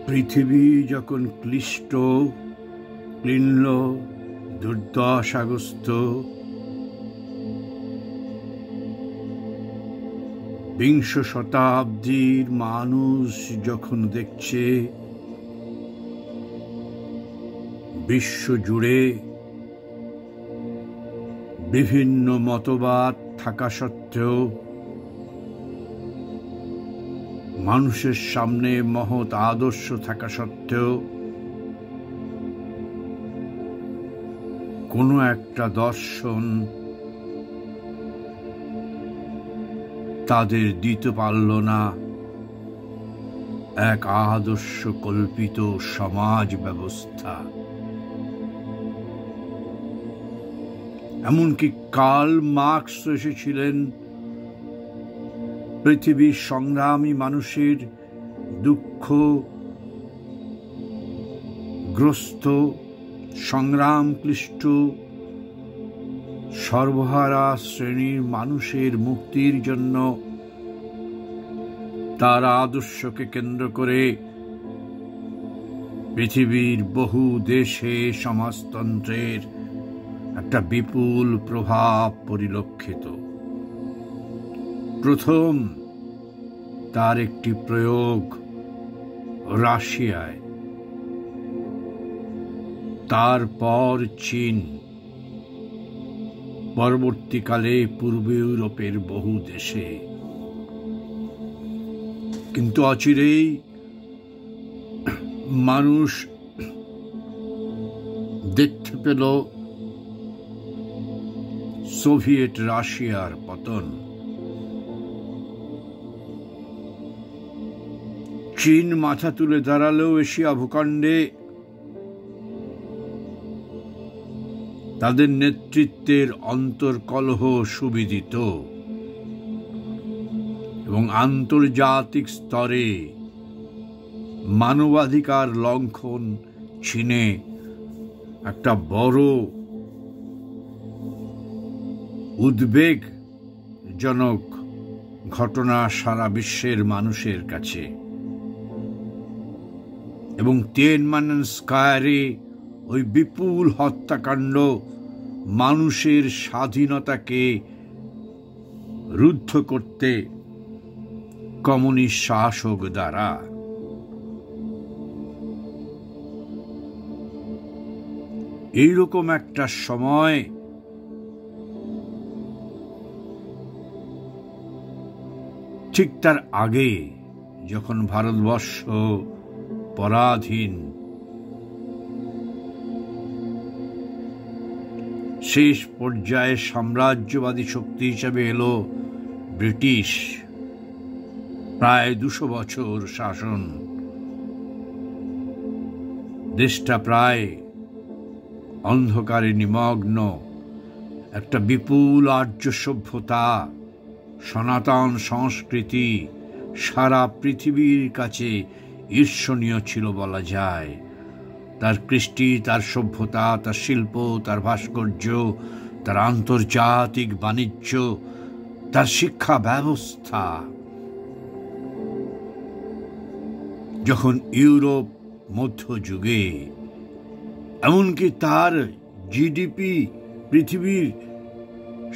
পৃথিবী যখন ক্লিষ্ট, ক্লিন্ন, দুর্দশাগ্রস্ত, বিংশ শতাব্দীর মানুষ যখন দেখছে বিশ্ব জুড়ে বিভিন্ন মতবাদ থাকা সত্ত্বেও মানুষের সামনে মহৎ আদর্শ থাকা সত্ত্বেও কোনো একটা দর্শন তাদের দিতে পারল না এক আদর্শ কল্পিত সমাজ ব্যবস্থা। এমনকি কার্ল মার্কস এসেছিলেন পৃথিবীর সংগ্রামী মানুষের দুঃখ গ্রস্ত, সংগ্রাম ক্লিষ্ট, সর্বহারা শ্রেণীর মানুষের মুক্তির জন্য তার আদর্শকে কেন্দ্র করে পৃথিবীর বহু দেশে সমাজতন্ত্রের একটা বিপুল প্রভাব পরিলক্ষিত। প্রথম তার একটি প্রয়োগ রাশিয়ায়, তারপর চীন, পরবর্তীকালে পূর্ব ইউরোপের বহু দেশে। কিন্তু অচিরেই মানুষ দেখতে পেল সোভিয়েত রাশিয়ার পতন। চীন মাথা তুলে দাঁড়ালেও এশিয়া ভূখণ্ডে তাদের নেতৃত্বের অন্তর্কলহ সুবিদিত এবং আন্তর্জাতিক স্তরে মানবাধিকার লঙ্ঘন চীনে একটা বড় উদ্বেগজনক ঘটনা সারা বিশ্বের মানুষের কাছে। এবং তিয়ানমেন স্কয়ারে ওই বিপুল হত্যাকাণ্ড মানুষের স্বাধীনতাকে রুদ্ধ করতে কমিউনিস্ট শাসক দ্বারা। এইরকম একটা সময় ঠিক তার আগে যখন ভারতবর্ষ পরাধীন, শেষ পর্যায়ে সাম্রাজ্যবাদী শক্তি হিসেবে এলো ব্রিটিশ, প্রায় 200 বছর শাসন। দেশটা প্রায় অন্ধকারে নিমগ্ন। একটা বিপুল আর্য সভ্যতা, সনাতন সংস্কৃতি সারা পৃথিবীর কাছে ঈর্ষণীয় ছিল বলা যায়। তার কৃষ্টি, তার সভ্যতা, তার শিল্প, তার ভাস্কর্য, তার আন্তর্জাতিক বাণিজ্য, তার শিক্ষা ব্যবস্থা। যখন ইউরোপ মধ্যযুগে, এমনকি তার জিডিপি পৃথিবীর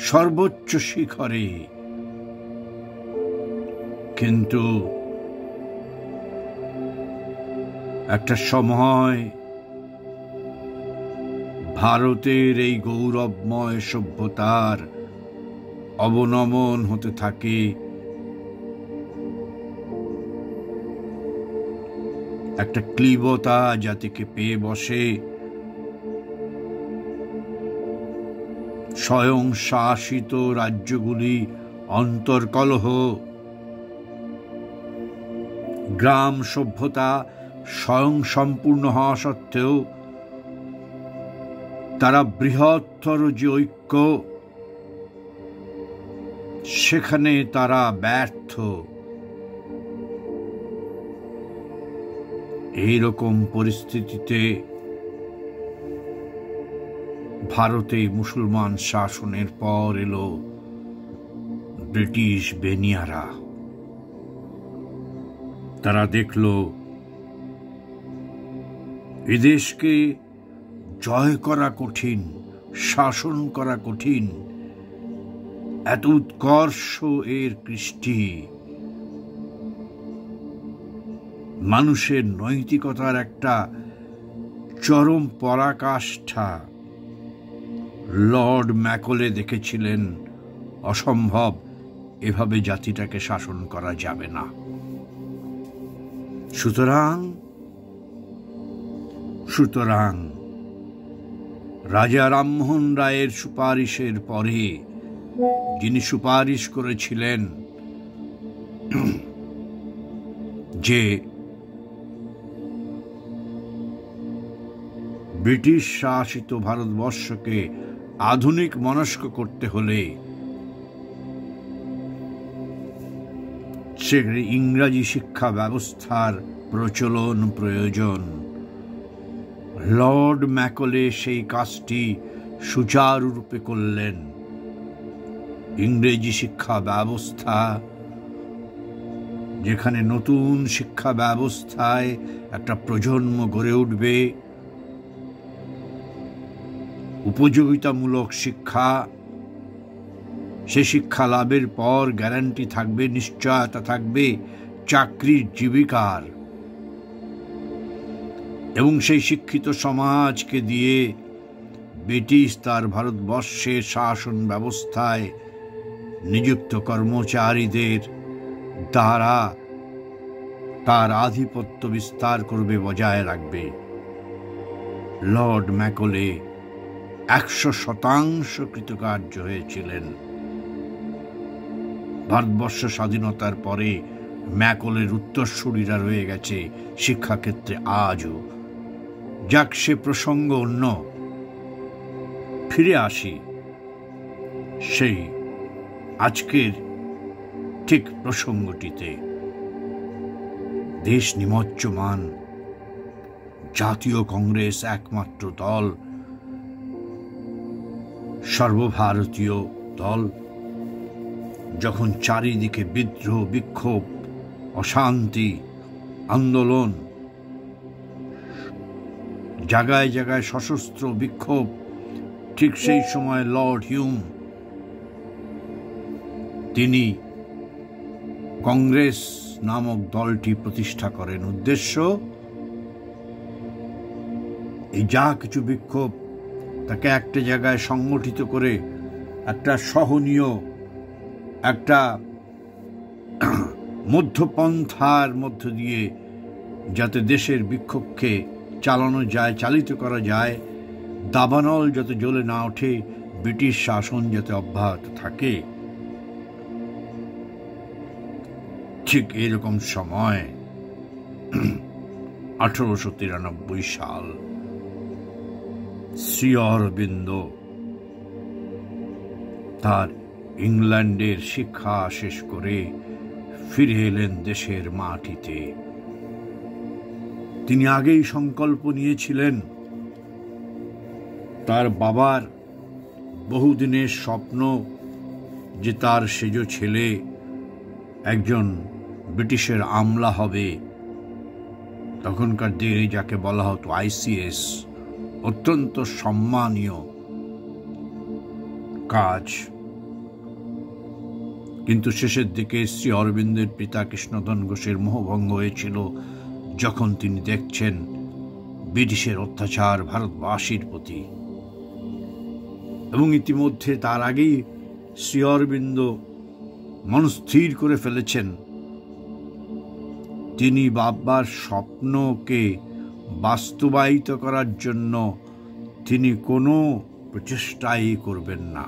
সর্বোচ্চ শিখরে, কিন্তু একটা সময় ভারতের এই গৌরবময় সভ্যতার অবনমন হতে থাকে। একটা ক্লীবতা জাতিকে পেয়ে বসে। স্বয়ং শাসিত রাজ্যগুলি অন্তর্কলহ, গ্রাম সভ্যতা স্বয়ং সম্পূর্ণ হওয়া সত্ত্বেও তারা বৃহত্তর যে ঐক্য, সেখানে তারা ব্যর্থ। এইরকম পরিস্থিতিতে ভারতে মুসলমান শাসনের পর এলো ব্রিটিশ বেনিয়ারা। তারা দেখল এদেশকে জয় করা কঠিন, শাসন করা কঠিন, এত উৎকর্ষ এর কৃষ্টি, মানুষের নৈতিকতার একটা চরম পরাকাষ্ঠা। লর্ড ম্যাকলে দেখেছিলেন অসম্ভব, এভাবে জাতিটাকে শাসন করা যাবে না। সুতরাং রাজা রামমোহন রায়ের সুপারিশের পরে, যিনি সুপারিশ করেছিলেন যে ব্রিটিশ শাসিত ভারতবর্ষকে আধুনিক মনস্ক করতে হলে সেখানে ইংরাজি শিক্ষা ব্যবস্থার প্রচলন প্রয়োজন। লর্ড ম্যাকলে সেই কাজটি সুচারুরূপে করলেন। ইংরেজি শিক্ষা ব্যবস্থা, যেখানে নতুন শিক্ষা ব্যবস্থায় একটা প্রজন্ম গড়ে উঠবে, উপযোগিতামূলক শিক্ষা, সে শিক্ষা লাভের পর গ্যারান্টি থাকবে, নিশ্চয়তা থাকবে চাকরির, জীবিকার, এবং সেই শিক্ষিত সমাজকে দিয়ে ব্রিটিশ তার ভারতবর্ষের শাসন ব্যবস্থায় নিযুক্ত কর্মচারীদের দ্বারা তার আধিপত্য বিস্তার করবে, বজায় রাখবে। লর্ড ম্যাকলে 100% কৃতকার্য হয়েছিলেন। ভারতবর্ষ স্বাধীনতার পরে ম্যাকলের উত্তরসূরিরা রয়ে গেছে শিক্ষাক্ষেত্রে আজও। যাক, সে প্রসঙ্গ অন্য। ফিরে আসি সেই আজকের ঠিক প্রসঙ্গটিতে। দেশ নিমজ্জমান, জাতীয় কংগ্রেস একমাত্র দল, সর্বভারতীয় দল, যখন চারিদিকে বিদ্রোহ, বিক্ষোভ, অশান্তি, আন্দোলন, জায়গায় জায়গায় সশস্ত্র বিক্ষোভ, ঠিক সেই সময় লর্ড হিউম তিনি কংগ্রেস নামক দলটি প্রতিষ্ঠা করেন। উদ্দেশ্য, এই যা কিছু বিক্ষোভ তাকে একটা জায়গায় সংগঠিত করে একটা সহনীয়, একটা মধ্যপন্থার মধ্য দিয়ে যাতে দেশের বিক্ষোভকে চালানো যায়, চালিত করা যায়, দাবানল যাতে জ্বলে না ওঠে, ব্রিটিশ শাসন যাতে অব্যাহত থাকে। ঠিক এরকম সময় 1893 সাল শ্রী অরবিন্দ তার ইংল্যান্ডের শিক্ষা শেষ করে ফিরে এলেন দেশের মাটিতে। তিনি আগেই সংকল্প নিয়েছিলেন, তার বাবার বহুদিনের স্বপ্ন যে তার সেজ ছেলে একজন ব্রিটিশের আমলা হবে। তখনকার দিনে যাকে বলা হতো ICS, অত্যন্ত সম্মানীয় কাজ। কিন্তু শেষের দিকে শ্রী অরবিন্দের পিতা কৃষ্ণধন ঘোষের মোহভঙ্গ হয়েছিল যখন তিনি দেখছেন ব্রিটিশের অত্যাচার ভারতবাসীর প্রতি। এবং ইতিমধ্যে তার আগেই শ্রী অরবিন্দ মনস্থির করে ফেলেছেন তিনি বাবার স্বপ্নকে বাস্তবায়িত করার জন্য তিনি কোনো প্রচেষ্টাই করবেন না।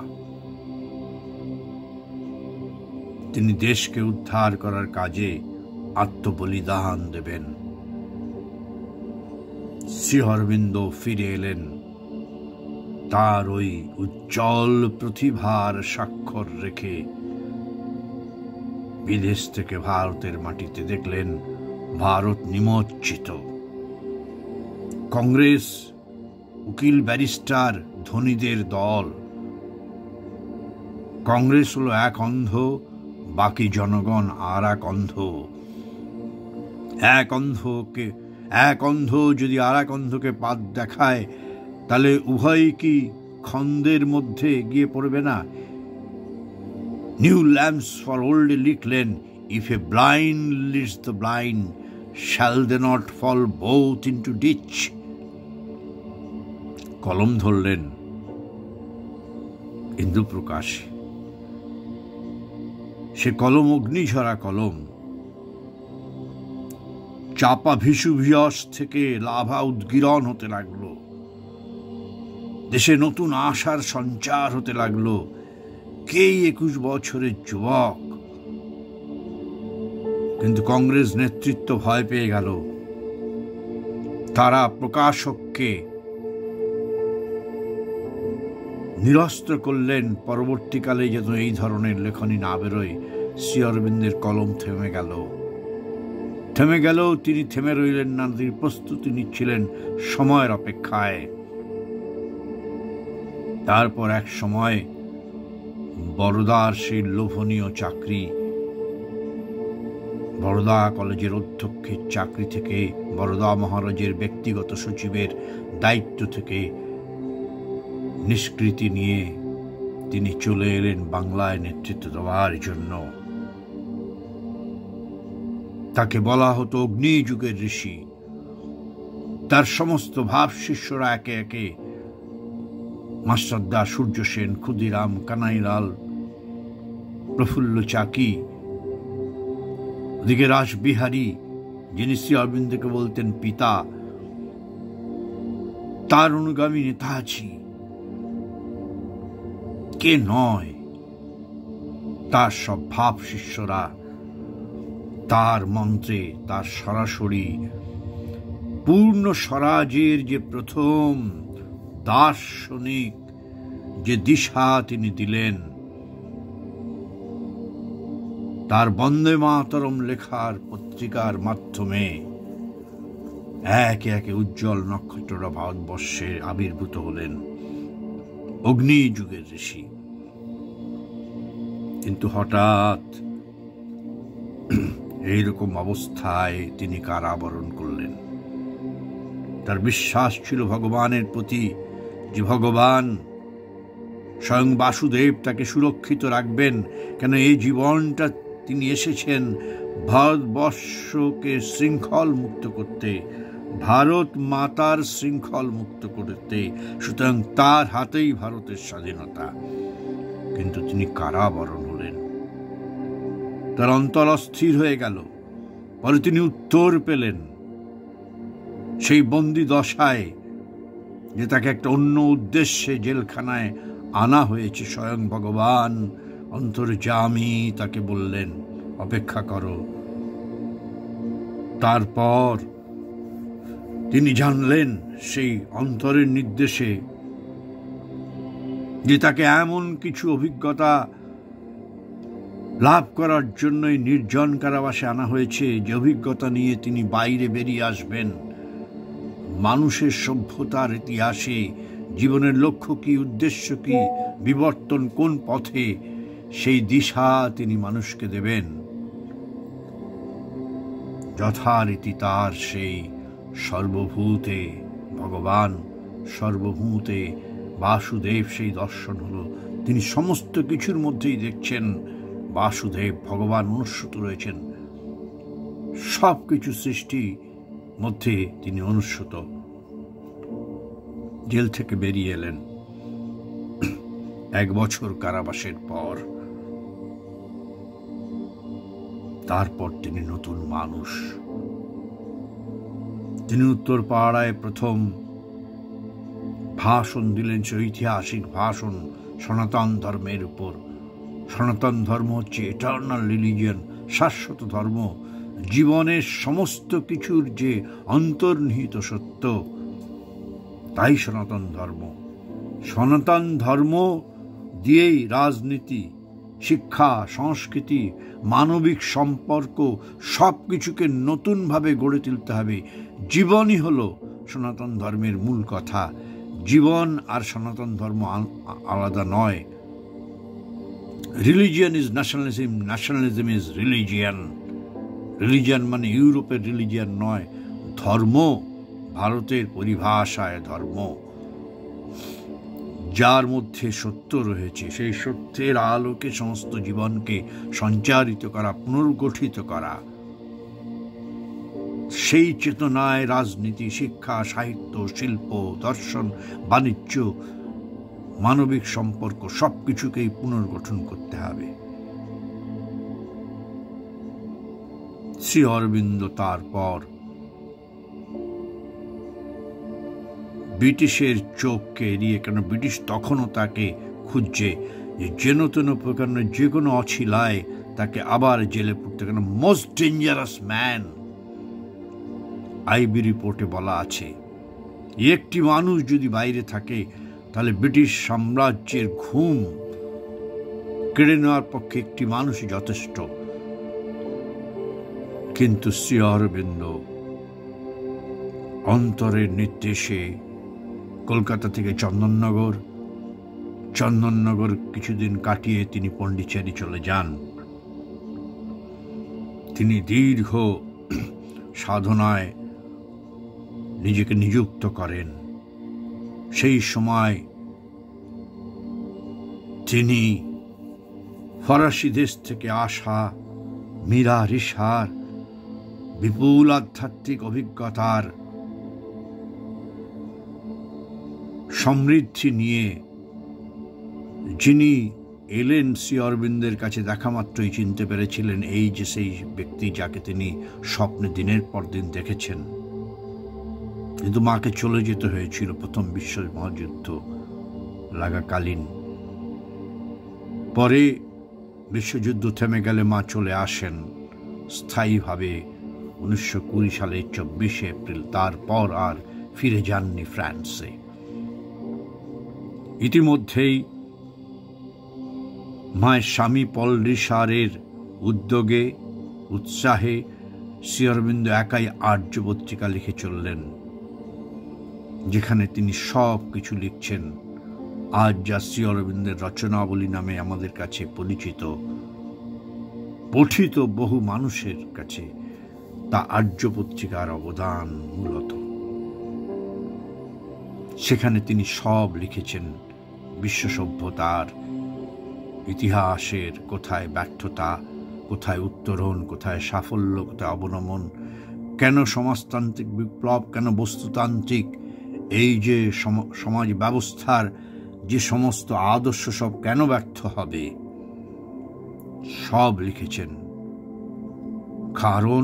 তিনি দেশকে উদ্ধার করার কাজে আত্মবলিদান দেবেন। শ্রী অরবিন্দ ফিরে এলেন, তার ওই উজ্জ্বল প্রতিভার স্বাক্ষর রেখে বিদেশ থেকে ভারতের মাটিতে দেখলেন ভারত নিমজ্জিত। কংগ্রেস উকিল ব্যারিস্টার ধনীদের দল। কংগ্রেস হলো এক অন্ধ, বাকি জনগণ আর এক অন্ধ। এক অন্ধ যদি আর এক অন্ধকে পাত দেখায়, তাহলে উভয় কি খন্দের মধ্যে গিয়ে পড়বে না? নিউ ল্যাম্পস ফর ওল্ড লিখলেন, if a blind leads the blind, shall they not fall both into ditch? কলম ধরলেন ইন্দ্রপ্রকাশ। সে কলম অগ্নিঝরা কলম। চাপা ভিসুভিয়াস থেকে লাভা উদ্গীরণ হতে লাগলো, দেশে নতুন আশার সঞ্চার হতে লাগলো। কে 21 বছরের যুবক? কিন্তু কংগ্রেস নেতৃত্ব ভয় পেয়ে গেল। তারা প্রকাশককে নিরস্ত্র করলেন, পরবর্তীকালে যেন এই ধরনের লেখনী না বেরোয়। শ্রী অরবিন্দের কলম থেমে গেল। তিনি থেমে রইলেন না, তিনি প্রস্তুতি নিচ্ছিলেন সময়ের অপেক্ষায়। তারপর এক সময় বরোদার সেই লোভনীয় চাকরি, বরোদা কলেজের অধ্যক্ষের চাকরি থেকে, বরোদা মহারাজের ব্যক্তিগত সচিবের দায়িত্ব থেকে নিষ্কৃতি নিয়ে তিনি চলে এলেন বাংলায় নেতৃত্ব দেওয়ার জন্য। তাকে বলা হতো অগ্নিযুগের ঋষি। তার সমস্ত ভাব শিষ্যরা একে একে মাস্টারদা, সূর্য সেন, ক্ষুদিরাম, কানাইলাল, প্রফুল্ল চাকি, ওদিকে রাসবিহারী, যিনি শ্রী অরবিন্দকে বলতেন পিতা, তার অনুগামী নেতাজি কে নয়, তার সব ভাব শিষ্যরা তার মন্ত্রে, তার সরাসরি পূর্ণ স্বরাজের যে প্রথম দার্শনিক যে দিশা তিনি দিলেন, তার বন্দে মাতরম লেখার পত্রিকার মাধ্যমে একে একে উজ্জ্বল নক্ষত্ররা ভারতবর্ষে আবির্ভূত হলেন, অগ্নিযুগের ঋষি। কিন্তু হঠাৎ এইরকম অবস্থায় তিনি কারাবরণ করলেন। তার বিশ্বাস ছিল ভগবানের প্রতি, যে ভগবান স্বয়ং বাসুদেব তাকে সুরক্ষিত রাখবেন। কেন এই জীবনটা তিনি এসেছেন ভারতবর্ষকে শৃঙ্খল মুক্ত করতে, ভারত মাতার শৃঙ্খল মুক্ত করতে, সুতরাং তার হাতেই ভারতের স্বাধীনতা। কিন্তু তিনি কারাবরণ হলেন, তার অন্তর অস্থির হয়ে গেল। পরে তিনি উত্তর পেলেন সেই বন্দি দশায়, যে তাকে একটা অন্য উদ্দেশ্যে জেলখানায় আনা হয়েছে। স্বয়ং ভগবান অন্তর্যামী তাকে বললেন, অপেক্ষা করো। তারপর তিনি জানলেন সেই অন্তরের নির্দেশে যে তাকে এমন কিছু অভিজ্ঞতা লাভ করার জন্যই নির্জন কারাবাসে আনা হয়েছে, যে অভিজ্ঞতা নিয়ে তিনি বাইরে বেরিয়ে আসবেন। মানুষের সভ্যতার ইতিহাসে জীবনের লক্ষ্য কি, উদ্দেশ্য কি, বিবর্তন কোন পথে, সেই দিশা তিনি মানুষকে দেবেন। যথারীতি তার সেই সর্বভূতে ভগবান, সর্বভূতে বাসুদেব সেই দর্শন হলো। তিনি সমস্ত কিছুর মধ্যেই দেখছেন বাসুদেব, ভগবান অনুস্যত রয়েছেন। সব কিছু সৃষ্টি মধ্যে তিনি অনুস্যত। জেল থেকে বেরিয়ে এলেন 1 বছর কারাবাসের পর। তারপর তিনি নতুন মানুষ। তিনি উত্তর পাড়ায় প্রথম ভাষণ দিলেন, সে ঐতিহাসিক ভাষণ সনাতন ধর্মের উপর। সনাতন ধর্ম হচ্ছে এটার্নাল রিলিজিয়ন, শাশ্বত ধর্ম, জীবনের সমস্ত কিছুর যে অন্তর্নিহিত সত্য, তাই সনাতন ধর্ম। সনাতন ধর্ম দিয়েই রাজনীতি, শিক্ষা, সংস্কৃতি, মানবিক সম্পর্ক সব কিছুকে নতুনভাবে গড়ে তুলতে হবে। জীবনই হলো সনাতন ধর্মের মূল কথা। জীবন আর সনাতন ধর্ম আলাদা নয়। Religion is nationalism, nationalism is religion. Religion মানে ইউরোপের রিলিজিয়ান নয়, ধর্ম, ভারতের পরিভাষায় ধর্ম, যার মধ্যে সত্য রয়েছে, সেই সত্যের আলোকে সমস্ত জীবনকে সঞ্চারিত করা, পুনর্গঠিত করা, সেই চেতনায় রাজনীতি, শিক্ষা, সাহিত্য, শিল্প, দর্শন, বাণিজ্য, মানবিক সম্পর্ক সবকিছুকেই পুনর্গঠন করতে হবে। শ্রী অরবিন্দ তারপর ব্রিটিশের চোখকে এড়িয়ে, কেন ব্রিটিশ তখনও তাকে খুঁজছে যে যেন তেন প্রকার যে কোনো অছিলায় তাকে আবার জেলে পুরতে, কেন মোস্ট ডেঞ্জারাস ম্যান। আইবি রিপোর্টে বলা আছে একটি মানুষ যদি বাইরে থাকে তাহলে ব্রিটিশ সাম্রাজ্যের ঘুম কেড়ে নেওয়ার পক্ষে একটি মানুষই যথেষ্ট। কিন্তু শ্রী অরবিন্দ অন্তরের নির্দেশে কলকাতা থেকে চন্দননগর কিছুদিন কাটিয়ে তিনি পন্ডিচেরি চলে যান। তিনি দীর্ঘ সাধনায় নিজেকে নিযুক্ত করেন। সেই সময় তিনি ফরাসি দেশ থেকে আসা মীরা রিশার বিপুল আধ্যাত্মিক অভিজ্ঞতার সমৃদ্ধি নিয়ে, যিনি এলেন শ্রী অরবিন্দের কাছে দেখা মাত্রই চিনতে পেরেছিলেন এই যে সেই ব্যক্তি যাকে তিনি স্বপ্নে দিনের পর দিন দেখেছেন। কিন্তু মাকে চলে যেতে হয়েছিল প্রথম বিশ্ব মহাযুদ্ধ লাগাকালীন। পরে বিশ্বযুদ্ধ থেমে গেলে মা চলে আসেন স্থায়ীভাবে 1920 সালের 24 এপ্রিল। তারপর আর ফিরে যাননি ফ্রান্সে। ইতিমধ্যেই মায়ের স্বামী পল রিশারের উদ্যোগে, উৎসাহে শ্রী অরবিন্দ একাই আর্য পত্রিকা লিখে চললেন, যেখানে তিনি সব কিছু লিখছেন। আজ যা শ্রী অরবিন্দের রচনাবলী নামে আমাদের কাছে পরিচিত, পঠিত বহু মানুষের কাছে, তা আর্য পত্রিকার অবদান মূলত। সেখানে তিনি সব লিখেছেন, বিশ্ব সভ্যতার ইতিহাসের কোথায় ব্যর্থতা, কোথায় উত্তরণ, কোথায় সাফল্য, কোথায় অবনমন, কেন সমাজতান্ত্রিক বিপ্লব, কেন বস্তুতান্ত্রিক এই যে সমাজ ব্যবস্থার যে সমস্ত আদর্শ সব কেন ব্যর্থ হবে, সব লিখেছেন। কারণ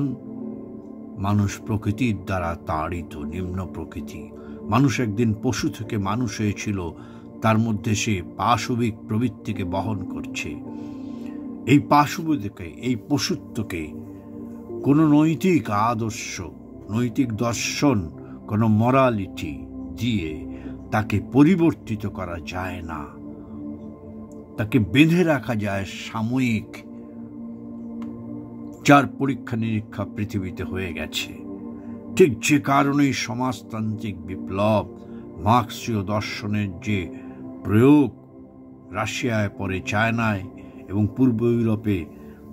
মানুষ প্রকৃতির দ্বারা তাড়িত, নিম্ন প্রকৃতি। মানুষ একদিন পশু থেকে মানুষ হয়েছিল, তার মধ্যে সে পাশবিক প্রবৃত্তিকে বহন করছে। এই পাশবিককে, এই পশুত্বকে কোনো নৈতিক আদর্শ, নৈতিক দর্শন, কোনো মরালিটি দিয়ে তাকে পরিবর্তিত করা যায় না। তাকে বেঁধে রাখা যায় সাময়িক, যার পরীক্ষা নিরীক্ষা পৃথিবীতে হয়ে গেছে। ঠিক যে কারণেই সমাজতান্ত্রিক বিপ্লব, মার্ক্সীয় দর্শনের যে প্রয়োগ রাশিয়ায়, পরে চায়নায় এবং পূর্ব ইউরোপে,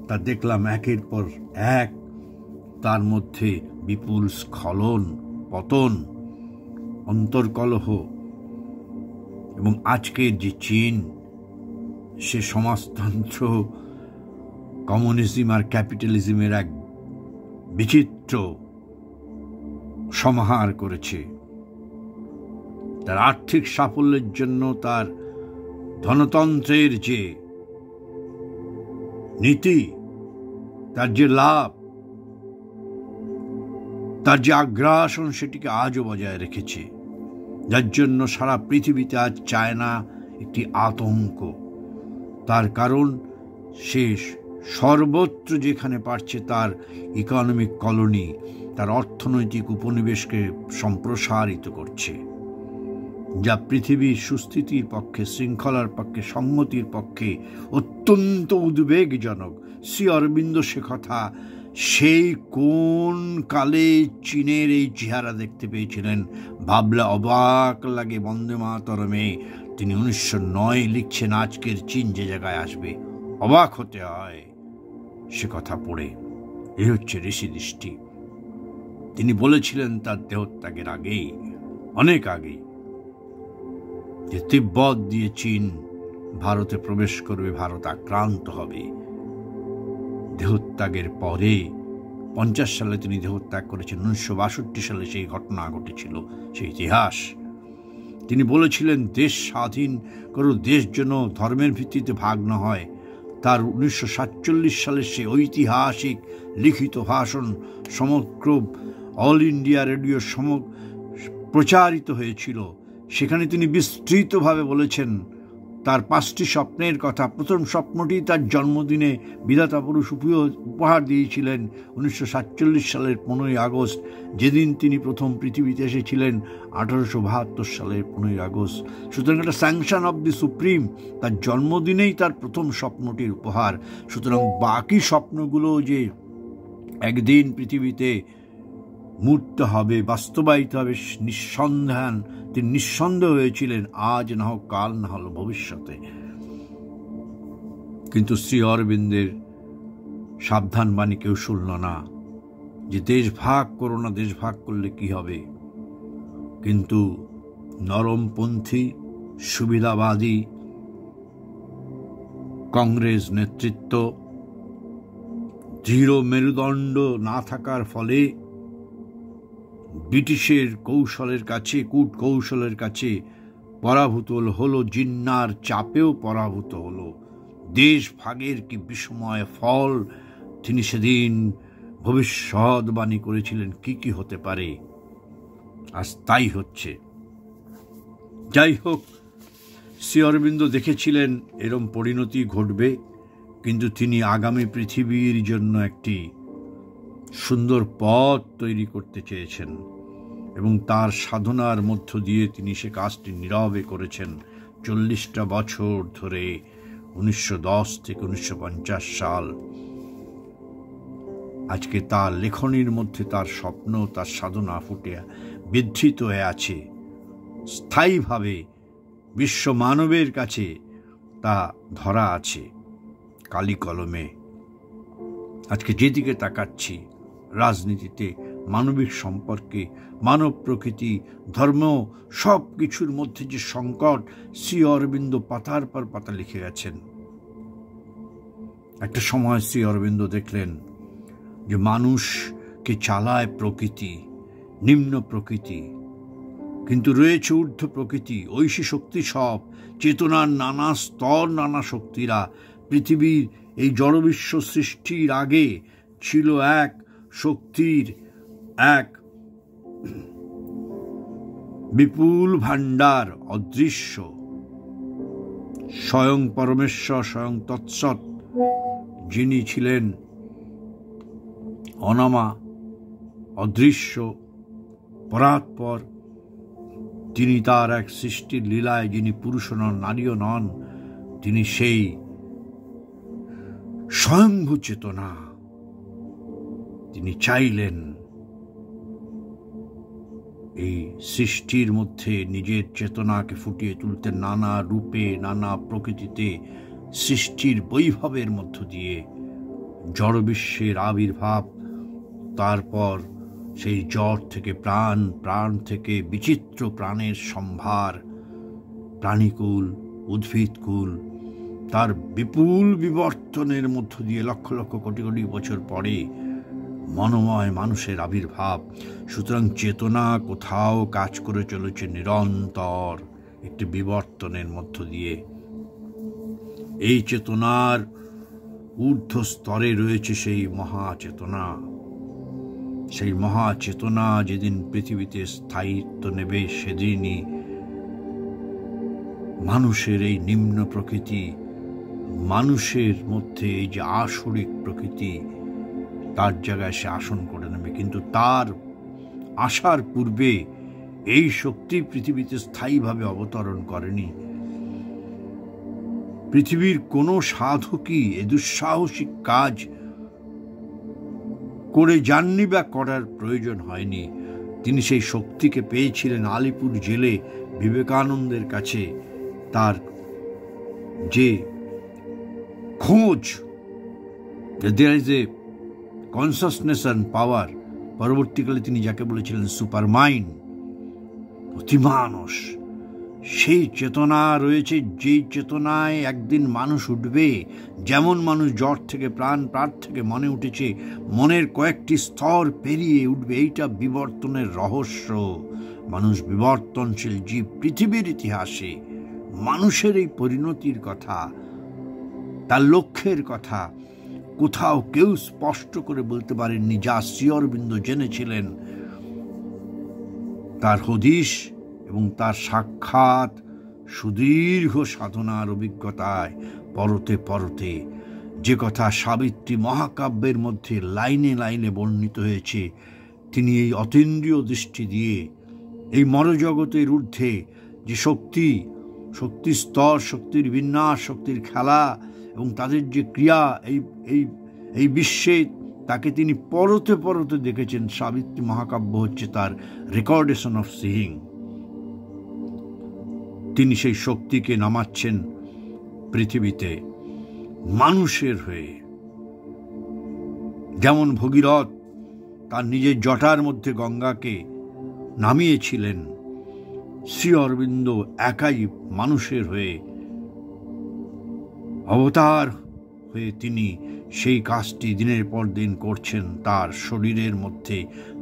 তা দেখলাম একের পর এক তার মধ্যে বিপুল স্খলন, পতন, অন্তর্কলহ। এবং আজকের যে চীন, সে সমাজতন্ত্র, কমিউনিজম আর ক্যাপিটালিজমের এক বিচিত্র সমাহার করেছে। তার আর্থিক সাফল্যের জন্য, তার ধনতন্ত্রের যে নীতি, তার যে লাভ, তার যে আগ্রাসন, সেটিকে আজও বজায় রেখেছে। যার জন্য সারা পৃথিবীতে আজ চায়না একটি আতঙ্ক। তার কারণ সে সর্বত্র যেখানে পারছে তার ইকোনমিক কলোনি, তার অর্থনৈতিক উপনিবেশকে সম্প্রসারিত করছে, যা পৃথিবীর সুস্থিতির পক্ষে, শৃঙ্খলার পক্ষে, সংহতির পক্ষে অত্যন্ত উদ্বেগজনক। শ্রী অরবিন্দ সে কথা সেই কোন কালে চীনের এই চেহারা দেখতে পেয়েছিলেন, ভাবলে অবাক লাগে। বন্দে মাতরমে তিনি 1909 লিখছেন, আজকের চীন যে জায়গায় আসবে অবাক হতে হয় সে কথা পড়ে। এই হচ্ছে ঋষি দৃষ্টি। তিনি বলেছিলেন তার দেহত্যাগের আগেই, অনেক আগেই, যে তিব্বত দিয়ে চীন ভারতে প্রবেশ করবে, ভারত আক্রান্ত হবে। দেহত্যাগের পরে 50 সালে তিনি দেহত্যাগ করেছেন। 1962 সালে সেই ঘটনা ঘটেছিল, সেই ইতিহাস। তিনি বলেছিলেন দেশ স্বাধীন করো, দেশ যেন ধর্মের ভিত্তিতে ভাগ না হয়। তার 1947 সালের সেই ঐতিহাসিক লিখিত ভাষণ সমগ্র অল ইন্ডিয়া রেডিও প্রচারিত হয়েছিল। সেখানে তিনি বিস্তৃতভাবে বলেছেন তার 5টি স্বপ্নের কথা। প্রথম স্বপ্নটি তার জন্মদিনে বিধাতা পুরুষ উপহার দিয়েছিলেন 1947 সালের 15ই আগস্ট, যেদিন তিনি প্রথম পৃথিবীতে এসেছিলেন 1872 সালের 15ই আগস্ট। সুতরাং এটা স্যাংশন অব দি সুপ্রিম, তার জন্মদিনেই তার প্রথম স্বপ্নটির উপহার। সুতরাং বাকি স্বপ্নগুলো যে একদিন পৃথিবীতে মূর্ত হবে, বাস্তবায়িত হবে, তিনি নিঃসন্দেহ হয়েছিলেন, আজ না হোক কাল, না হলো ভবিষ্যতে। কিন্তু শ্রী অরবিন্দের সাবধান বাণী কেউ শুনল না, যে দেশ ভাগ করো না, দেশ ভাগ করলে কি হবে। কিন্তু নরমপন্থী সুবিধাবাদী কংগ্রেস নেতৃত্ব দৃঢ় মেরুদণ্ড না থাকার ফলে ব্রিটিশের কৌশলের কাছে, কূট কৌশলের কাছে পরাভূত হলো, জিন্নার চাপেও পরাভূত হলো। দেশ ভাগের কি বিস্ময় ফল তিনি সেদিন ভবিষ্যৎবাণী করেছিলেন, কি কি হতে পারে, আজ তাই হচ্ছে। যাই হোক, শ্রী অরবিন্দ দেখেছিলেন এরম পরিণতি ঘটবে, কিন্তু তিনি আগামী পৃথিবীর জন্য একটি সুন্দর পথ তৈরি করতে চেয়েছেন এবং তার সাধনার মধ্য দিয়ে তিনি সে কাজটি নীরবে করেছেন 40টা বছর ধরে, 1910 থেকে 1950 সাল। আজকে তার লেখনীর মধ্যে তার স্বপ্ন, তার সাধনা ফুটে বিধৃত হয়ে আছে। স্থায়ীভাবে বিশ্ব মানবের কাছে তা ধরা আছে কালি কলমে। আজকে যেদিকে তাকাচ্ছি, রাজনীতিতে, মানবিক সম্পর্কে, মানব প্রকৃতি, ধর্ম, সব কিছুর মধ্যে যে সংকট, শ্রী অরবিন্দ পাতার পর পাতা লিখে গেছেন। একটা সময় শ্রী অরবিন্দ দেখলেন যে মানুষকে চালায় প্রকৃতি, নিম্ন প্রকৃতি, কিন্তু রয়েছে ঊর্ধ্ব প্রকৃতি, ঐশী শক্তি, সব চেতনার নানা স্তর, নানা শক্তিরা। পৃথিবীর এই জড়বিশ্ব সৃষ্টির আগে ছিল এক শক্তির এক বিপুল ভাণ্ডার, অদৃশ্য, স্বয়ং পরমেশ্বর, স্বয়ং তৎসৎ, যিনি ছিলেন অনামা, অদৃশ্য, পরাৎপর। তিনি তার এক সৃষ্টির লীলায়, যিনি পুরুষও নন, নারীও নন, তিনি সেই স্বয়ংভূ চেতনা। তিনি চাইলেন এই সৃষ্টির মধ্যে নিজের চেতনাকে ফুটিয়ে তুলতে, নানা রূপে, নানা প্রকৃতিতে, সৃষ্টির বৈভবের মধ্য দিয়ে জড়বিশ্বের আবির্ভাব, তারপর সেই জড় থেকে প্রাণ, প্রাণ থেকে বিচিত্র প্রাণের সম্ভার, প্রাণীকুল, উদ্ভিদকুল, তার বিপুল বিবর্তনের মধ্য দিয়ে লক্ষ লক্ষ কোটি কোটি বছর পরে মনোময় মানুষের আবির্ভাব। সুতরাং চেতনা কোথাও কাজ করে চলেছে নিরন্তর একটি বিবর্তনের মধ্য দিয়ে। এই চেতনার ঊর্ধ্ব স্তরে রয়েছে সেই মহাচেতনা। সেই মহাচেতনা যেদিন পৃথিবীতে স্থায়িত্ব নেবে, সেদিনই মানুষের এই নিম্ন প্রকৃতি, মানুষের মধ্যে এই যে আসরিক প্রকৃতি, তার জায়গায় সে আসন করে নেবে। কিন্তু তার আসার পূর্বে এই শক্তি পৃথিবীতে স্থায়ীভাবে অবতরণ করেনি। পৃথিবীর কোনো সাধকই এ দুঃসাহসিক কাজ করে যাননি বা করার প্রয়োজন হয়নি। তিনি সেই শক্তিকে পেয়েছিলেন আলিপুর জেলে বিবেকানন্দের কাছে। তার যে খোঁজ, there is a consciousness and power, পরবর্তীকালে তিনি যাকে বলেছিলেন সুপার মাইন্ড, অতিমানস, সেই চেতনা রয়েছে, যেই চেতনায় একদিন মানুষ উঠবে। যেমন মানুষ জ্বর থেকে প্রাণ থেকে মনে উঠেছে, মনের কয়েকটি স্তর পেরিয়ে উঠবে। এইটা বিবর্তনের রহস্য। মানুষ বিবর্তনশীল জীব। পৃথিবীর ইতিহাসে মানুষের এই পরিণতির কথা, তার লক্ষ্যের কথা কোথাও কেউ স্পষ্ট করে বলতে পারেননি, যা শ্রী অরবিন্দ জেনেছিলেন তার হদিশ এবং তার সাক্ষাৎ সুদীর্ঘ সাধনার অভিজ্ঞতায় পরতে পরতে। যে কথা সাবিত্রী মহাকাব্যের মধ্যে লাইনে লাইনে বর্ণিত হয়েছে, তিনি এই অতীন্দ্রিয় দৃষ্টি দিয়ে এই মরজগতের ঊর্ধ্বে যে শক্তির স্তর, শক্তির বিন্যাস, শক্তির খেলা এবং তাদের যে ক্রিয়া এই বিশ্বে, তাকে তিনি পরতে পরতে দেখেছেন। সাবিত্রী মহাকাব্য হচ্ছে তার রেকর্ডেশন অফ সিইং। তিনি সেই শক্তিকে নামাচ্ছেন পৃথিবীতে মানুষের হয়ে। যেমন ভগীরথ তার নিজের জটার মধ্যে গঙ্গাকে নামিয়েছিলেন, শ্রী অরবিন্দ একাই মানুষের হয়ে অবতার হয়ে তিনি সেই কাজটি দিনের পর দিন করছেন। তার শরীরের মধ্যে,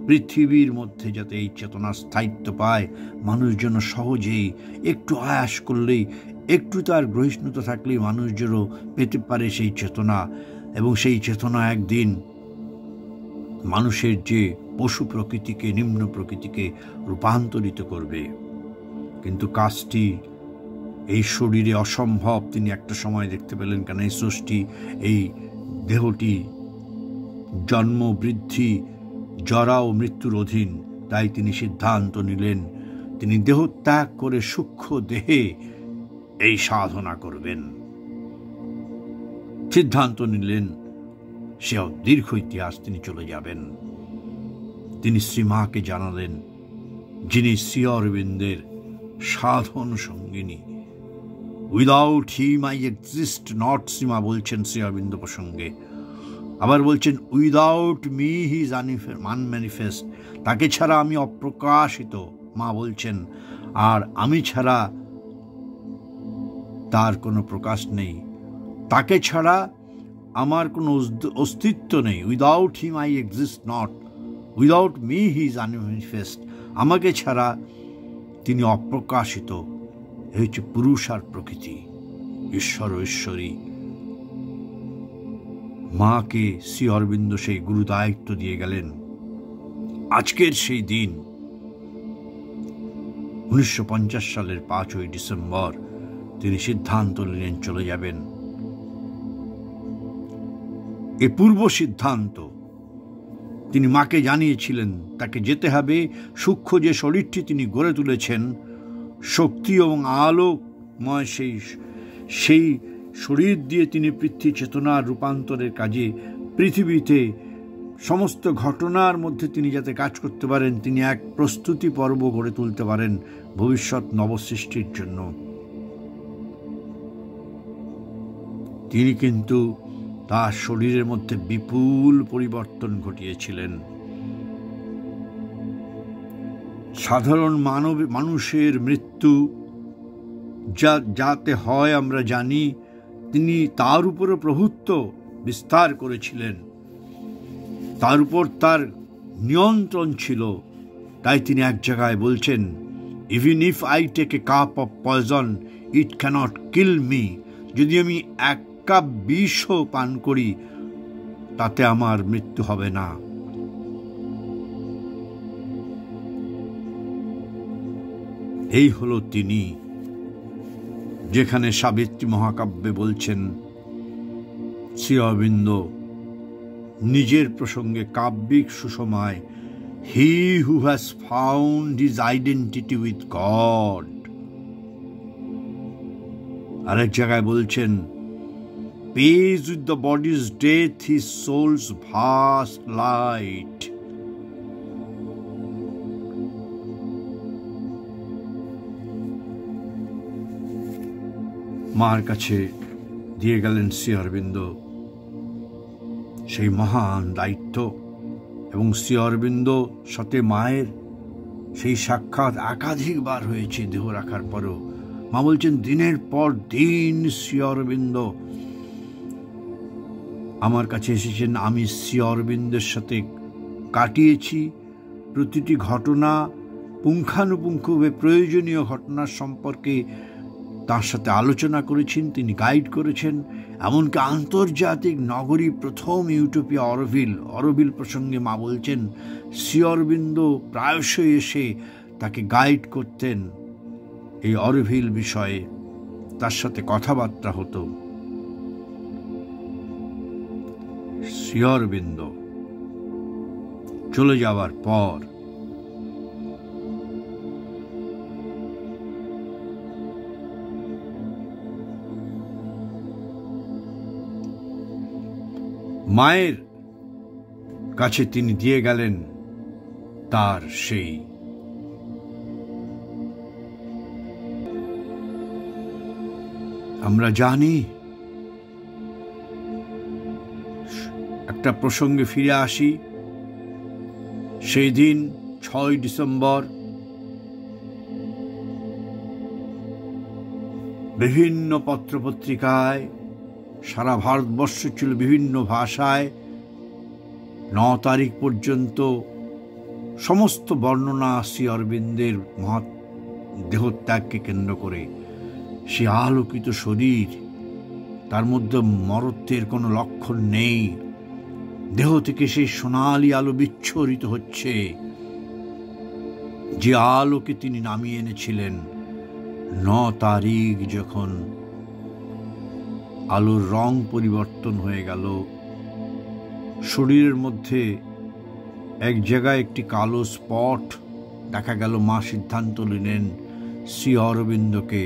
পৃথিবীর মধ্যে যাতে এই চেতনা স্থায়িত্ব পায়, মানুষ যেন সহজেই একটু আয়াস করলেই, একটু তার গ্রহিষ্ণুতা থাকলেই মানুষ যেন পেতে পারে সেই চেতনা, এবং সেই চেতনা একদিন মানুষের যে পশু প্রকৃতিকে, নিম্ন প্রকৃতিকে রূপান্তরিত করবে। কিন্তু কাজটি এই শরীরে অসম্ভব। তিনি একটা সময় দেখতে পেলেন, কেন এই সৃষ্টি, এই দেহটি জন্ম, বৃদ্ধি, জরা ও মৃত্যুর অধীন। তাই তিনি সিদ্ধান্ত নিলেন, তিনি দেহ ত্যাগ করে সূক্ষ্ম দেহে এই সাধনা করবেন। সিদ্ধান্ত নিলেন, সে দীর্ঘ ইতিহাস তিনি চলে যাবেন। তিনি শ্রীমাকে জানালেন, যিনি শ্রী অরবিন্দের সাধন সঙ্গিনী। Without him I exist not, Shrima বলছেন শ্রী অরবিন্দ প্রসঙ্গে। আবার বলছেন, without me he is unmanifest, তাকে ছাড়া আমি অপ্রকাশিত, মা বলছেন, আর আমি ছাড়া তার কোনো প্রকাশ নেই, তাকে ছাড়া আমার কোনো অস্তিত্ব নেই। Without him I exist not, without me he is unmanifest, আমাকে ছাড়া তিনি অপ্রকাশিত। এই হচ্ছে পুরুষ আর প্রকৃতি, ঈশ্বর ও ঈশ্বরী। মাকে শ্রী অরবিন্দ সেই গুরু দায়িত্ব দিয়ে গেলেন। আজকের সেই দিন 1950 সালের 5ই ডিসেম্বর তিনি সিদ্ধান্ত নিলেন চলে যাবেন। এ পূর্ব সিদ্ধান্ত তিনি মাকে জানিয়েছিলেন, তাকে যেতে হবে। সূক্ষ্ম যে শরীরটি তিনি গড়ে তুলেছেন, শক্তি এবং আলোকময় সেই শরীর দিয়ে তিনি পৃথ্বী চেতনার রূপান্তরের কাজে, পৃথিবীতে সমস্ত ঘটনার মধ্যে তিনি যাতে কাজ করতে পারেন, তিনি এক প্রস্তুতি পর্ব গড়ে তুলতে পারেন ভবিষ্যৎ নবসৃষ্টির জন্য। তিনি কিন্তু তার শরীরের মধ্যে বিপুল পরিবর্তন ঘটিয়েছিলেন। সাধারণ মানুষের মৃত্যু যাতে হয় আমরা জানি, তিনি তার উপরে প্রভুত্ব বিস্তার করেছিলেন, তার উপর তার নিয়ন্ত্রণ ছিল। তাই তিনি এক জায়গায় বলছেন, even if I take a cup of poison it cannot kill me, যদি আমি এক কাপ বিষও পান করি তাতে আমার মৃত্যু হবে না। এই হলো তিনি, যেখানে সাবিত্রী মহাকাব্যে বলছেন শ্রী অরবিন্দ নিজের প্রসঙ্গে কাব্যিক সুষমায়, he who has found his identity with God. আরেক জায়গায় বলছেন, pays with the body's death his soul's vast light. মার কাছে দিয়ে গেলেন শ্রী অরবিন্দ সেই মহান দায়িত্ব। কণ্ঠ এবং শ্রী অরবিন্দ সাথে মায়ের সেই সাক্ষাৎ একাধিকবার হয়েছে দেহ রাখার পরও। মা বলছেন দিনের পর দিন শ্রী অরবিন্দ আমার কাছে এসেছেন, আমি শ্রী অরবিন্দের সাথে কাটিয়েছি প্রতিটি ঘটনা, পুঙ্খানুপুঙ্খভাবে প্রয়োজনীয় ঘটনার সম্পর্কে তার সাথে আলোচনা করেছেন, তিনি গাইড করেছেন। এমনকি আন্তর্জাতিক নগরী প্রথম ইউটোপিয়া অরোভিল প্রসঙ্গে মা বলছেন শ্রী অরবিন্দ প্রায়শই এসে তাকে গাইড করতেন এই অরোভিল বিষয়ে, তার সাথে কথাবার্তা হতো। শ্রী অরবিন্দ চলে যাওয়ার পর মায়ের কাছে তিনি দিয়ে গেলেন তার সেই আমরা জানি একটা প্রসঙ্গে ফিরে আসি। সেই দিন 6 ডিসেম্বর বিভিন্ন পত্রপত্রিকায় সারা ভারতবর্ষ ছিল বিভিন্ন ভাষায় 9 তারিখ পর্যন্ত সমস্ত বর্ণনা শ্রী অরবিন্দের মহৎ দেহত্যাগকে কেন্দ্র করে। সে আলোকিত শরীর, তার মধ্যে মরত্বের কোনো লক্ষণ নেই, দেহ থেকে সেই সোনালি আলো বিচ্ছুরিত হচ্ছে, যে আলোকে তিনি নামিয়ে এনেছিলেন। 9 তারিখ যখন আলোর রং পরিবর্তন হয়ে গেল, শরীরের মধ্যে এক জায়গায় একটি কালো স্পট দেখা গেল, মা সিদ্ধান্ত নিলেন শ্রী অরবিন্দকে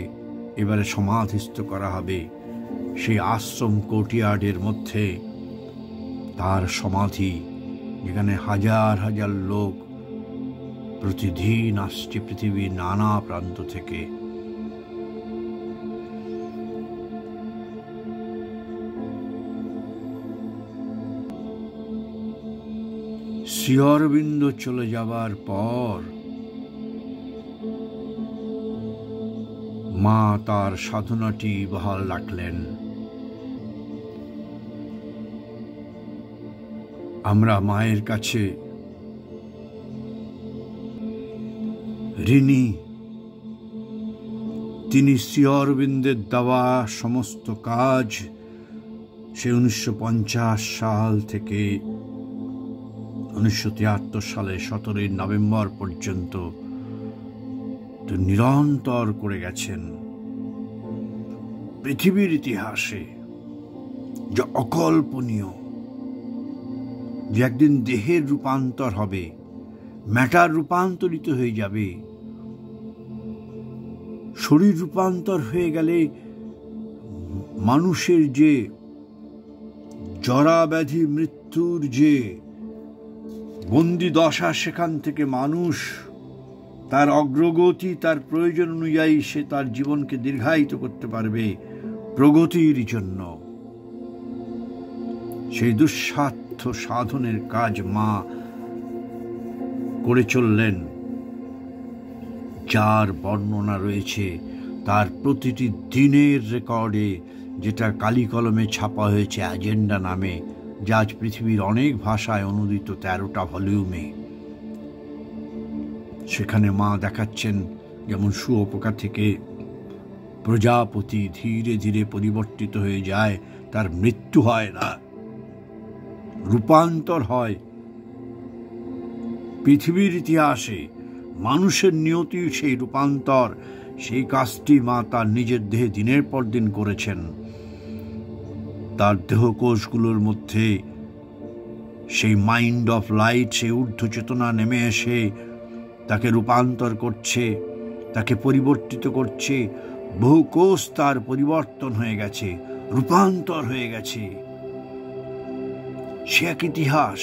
এবারে সমাধিস্থ করা হবে। সেই আশ্রম কোর্টইয়ার্ডের মধ্যে তার সমাধি, যেখানে হাজার হাজার লোক প্রতিদিন আসছে পৃথিবীর নানা প্রান্ত থেকে। শ্রী অরবিন্দ চলে যাবার পর মা তার সাধনাটি বহাল রাখলেন। আমরা মায়ের কাছে ঋণী। তিনি শ্রী অরবিন্দের দেওয়া সমস্ত কাজ সে 1950 সাল থেকে 1973 সালে 17 নভেম্বর পর্যন্ত নিরন্তর করে গেছেন। পৃথিবীর ইতিহাসে যা অকল্পনীয়, যে একদিন দেহের রূপান্তর হবে, ম্যাটার রূপান্তরিত হয়ে যাবে। শরীর রূপান্তর হয়ে গেলে মানুষের যে জরা ব্যাধি মৃত্যুর যে বন্দি দশা, সেখান থেকে মানুষ তার অগ্রগতি, তার প্রয়োজন অনুযায়ী সে তার জীবনকে দীর্ঘায়িত করতে পারবে প্রগতির জন্য। সেই দুঃসাধ্য সাধনের কাজ মা করে চললেন, যার বর্ণনা রয়েছে তার প্রতিটি দিনের রেকর্ডে, যেটা কালি কলমে ছাপা হয়েছে অ্যাজেন্ডা নামে, যা আজ পৃথিবীর অনেক ভাষায় অনুদিত 13টা ভলিউমে। সেখানে মা দেখাচ্ছেন যেমন শুঁয়োপোকা থেকে প্রজাপতি ধীরে ধীরে পরিবর্তিত হয়ে যায়, তার মৃত্যু হয় না, রূপান্তর হয়। পৃথিবীর ইতিহাসে মানুষের নিয়তি সেই রূপান্তর, সেই কাজটি মা তার নিজের দেহে দিনের পর দিন করেছেন। তার দেহকোষগুলোর মধ্যে সেই মাইন্ড অফ লাইট, সেই ঊর্ধ্ব চেতনা নেমে এসে তাকে রূপান্তর করছে, তাকে পরিবর্তিত করছে। বহু কোষ তার পরিবর্তন হয়ে গেছে, রূপান্তর হয়ে গেছে। সে এক ইতিহাস।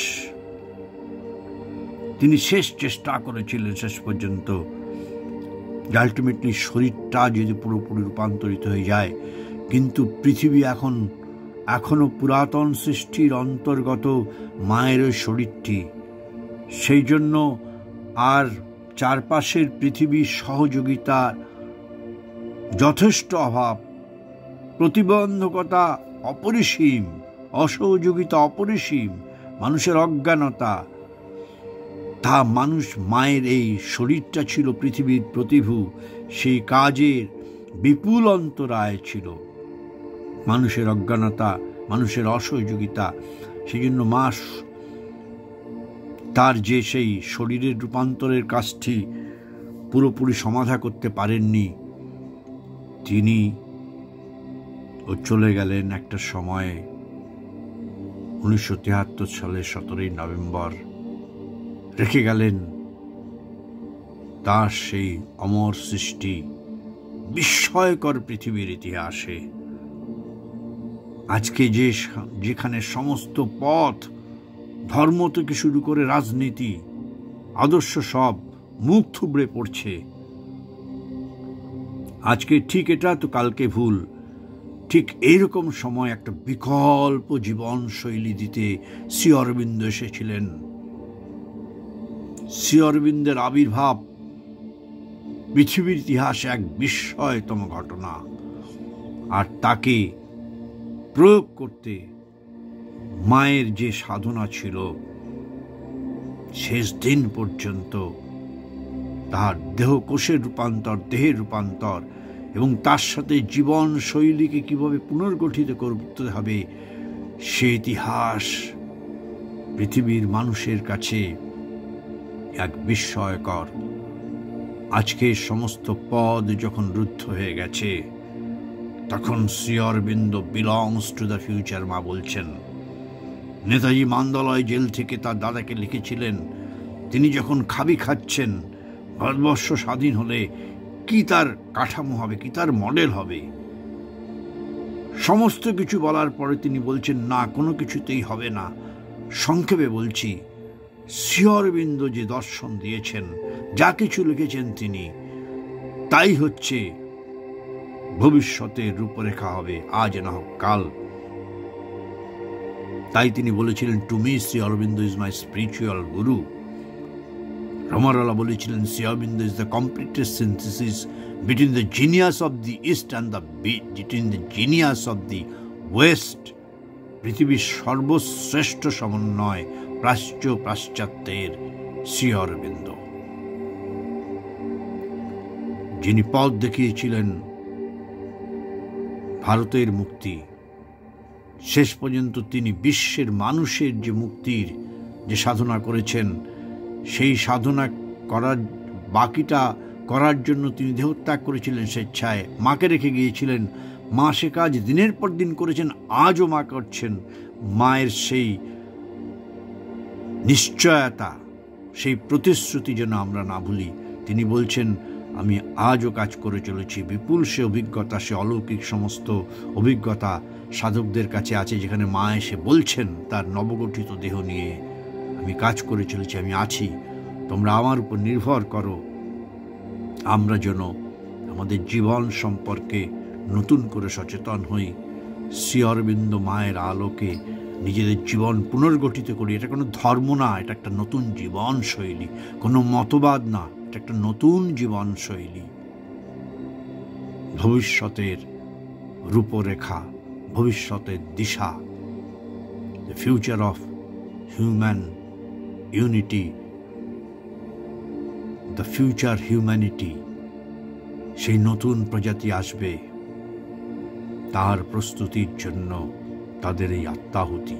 তিনি শেষ চেষ্টা করেছিলেন শেষ পর্যন্ত, আলটিমেটলি শরীরটা যদি পুরোপুরি রূপান্তরিত হয়ে যায়। কিন্তু পৃথিবী এখন এখনো পুরাতন সৃষ্টির অন্তর্গত মায়ের ওই শরীরটি। সেই জন্য আর চারপাশের পৃথিবীর সহযোগিতার যথেষ্ট অভাব, প্রতিবন্ধকতা অপরিসীম, অসহযোগিতা অপরিসীম, মানুষের অজ্ঞানতা, তা মানুষ মায়ের এই শরীরটা ছিল পৃথিবীর প্রতিভু। সেই কাজের বিপুল অন্তরায় ছিল মানুষের অজ্ঞানতা, মানুষের অসহযোগিতা। সেই জন্য মা তার যে সেই শরীরের রূপান্তরের কাজটি পুরোপুরি সমাধা করতে পারেননি। তিনি চলে গেলেন একটা সময়ে 1973 সালের 17 নভেম্বর। রেখে গেলেন তার সেই অমর সৃষ্টি বিস্ময়কর পৃথিবীর ইতিহাসে। আজকে যেখানে সমস্ত পথ, ধর্ম থেকে শুরু করে রাজনীতি, আদর্শ সব মুখ থুবড়ে পড়ছে। আজকে ঠিক এটা তো কালকে ভুল। ঠিক এইরকম সময় একটা বিকল্প জীবন শৈলী দিতে শ্রী অরবিন্দ এসেছিলেন। শ্রী অরবিন্দের আবির্ভাব পৃথিবীর ইতিহাসে এক বিস্ময়তম ঘটনা। আর তাকে প্রয়োগ করতে মায়ের যে সাধনা ছিল, শেষ দিন পর্যন্ত তার দেহকোষের রূপান্তর, দেহের রূপান্তর, এবং তার সাথে জীবন শৈলীকে কিভাবে পুনর্গঠিত করতে হবে, সে ইতিহাস পৃথিবীর মানুষের কাছে এক বিস্ময়কর। আজকে সমস্ত পদ যখন রুদ্ধ হয়ে গেছে, তখন Shri Aurobindo belongs to the future মা বলছেন। নেতাজি মান্দলয় জেল থেকে তার দাদাকে লিখেছিলেন, তিনি যখন খাচ্ছেন, ভারতবর্ষ স্বাধীন হলে কি তার কাঠামো হবে, কি তার মডেল হবে। সমস্ত কিছু বলার পরে তিনি বলছেন, না, কোনো কিছুতেই হবে না। সংক্ষেপে বলছি, শ্রী অরবিন্দ যে দর্শন দিয়েছেন, যা কিছু লিখেছেন তিনি, তাই হচ্ছে ভবিষ্যতের রূপরেখা হবে, আজ না হোক কাল। তাই তিনি বলেছিলেন, to me Shri Aurobindo is my spiritual guru. Romain Rolland বলেছিলেন, Shri Aurobindo is the completest synthesis between the genius of the east and between the genius of the west. পৃথিবীর সর্বশ্রেষ্ঠ সমন্বয় প্রাচ্য পাশ্চাত্যের শ্রী অরবিন্দ, যিনি পথ দেখিয়েছিলেন ভারতের মুক্তি। শেষ পর্যন্ত তিনি বিশ্বের মানুষের যে মুক্তির যে সাধনা করেছেন, সেই সাধনা বাকিটা করার জন্য তিনি দেহত্যাগ করেছিলেন স্বেচ্ছায়। মাকে রেখে গিয়েছিলেন। মা সে কাজ দিনের পর দিন করেছেন, আজও মা করছেন। মায়ের সেই নিশ্চয়তা, সেই প্রতিশ্রুতি যেন আমরা না ভুলি। তিনি বলছেন, আমি আজও কাজ করে চলেছি। বিপুল সে অভিজ্ঞতা, সে অলৌকিক সমস্ত অভিজ্ঞতা সাধকদের কাছে আছে, যেখানে মা এসে বলছেন তার নবগঠিত দেহ নিয়ে, আমি কাজ করে চলেছি, আমি আছি, তোমরা আমার উপর নির্ভর করো। আমরা যেন আমাদের জীবন সম্পর্কে নতুন করে সচেতন হই, শ্রী অরবিন্দ মায়ের আলোকে নিজেদের জীবন পুনর্গঠিত করি। এটা কোনো ধর্ম না, এটা একটা নতুন জীবন শৈলী, কোনো মতবাদ না, এটা একটা নতুন জীবন শৈলী। ভবিষ্যতের রূপরেখা, ভবিষ্যতের দিশা, the future of human unity, the future humanity. সেই নতুন প্রজাতি আসবে, তার প্রস্তুতির জন্য তাদের এই আত্মাহুতি।